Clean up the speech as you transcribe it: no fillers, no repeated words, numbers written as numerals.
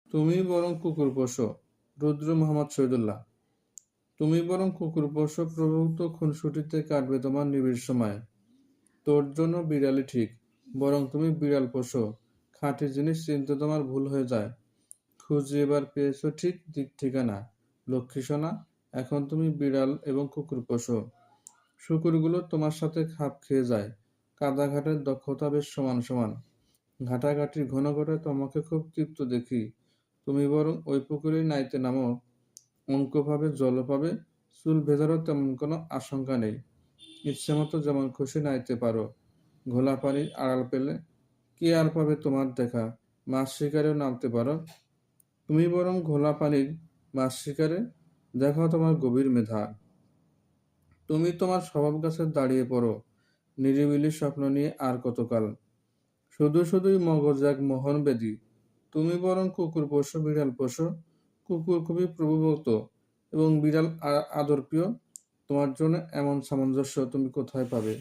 তুমি বরং কুকুর পোষো। রুদ্র মোহাম্মদ শহীদুল্লাহ। তুমি বরং কুকুর পোষো, প্রভুক্ত খুনসুটিতে কাটবে তোমার নিবিড় সময়। তোর জন্য বিড়ালই ঠিক, বরং তুমি বিড়াল পোষো। খাঁটি জিনিস চিনতে তোমার ভুল হয়ে যায়। খুঁজে এবার পেয়েছো ঠিক দিক ঠিকানা। লক্ষ্মী সোনা, এখন তুমি বিড়াল এবং কুকুর পোষো। শুকুরগুলো তোমার সাথে খাপ খেয়ে যায়। কাদাঘাটের দক্ষতা বেশ সমান সমান। ঘাটাঘাটির ঘন ঘটায় তোমাকে খুব তৃপ্ত দেখি। তুমি বরং ওই পুকুরেই নাইতে নামো। অঙ্ক পাবে, জলও পাবে, চুল ভেজারও তেমন কোনো আশঙ্কা নেই। ইচ্ছে মতো যেমন খুশি নাইতে পারো। ঘোলা পানির আড়াল পেলে কে আর পাবে তোমার দেখা। মাছ শিকারেও নামতে পারো। তুমি বরং ঘোলা পানির মাছ শিকারে দেখো তোমার গভীর মেধা। তুমি তোমার স্বভাব গাছে দাঁড়িয়ে পড়ো, নিরিবিলি স্বপ্ন নিয়ে আর কতকাল। শুধু শুধুই মগজ এক মোহন বেদী। তুমি বরং কুকুর পোষো, বিড়াল পোষো। কুকুর খুবই প্রভুভক্ত এবং বিড়াল আদর প্রিয়। তোমার জন্য এমন সামঞ্জস্য তুমি কোথায় পাবে?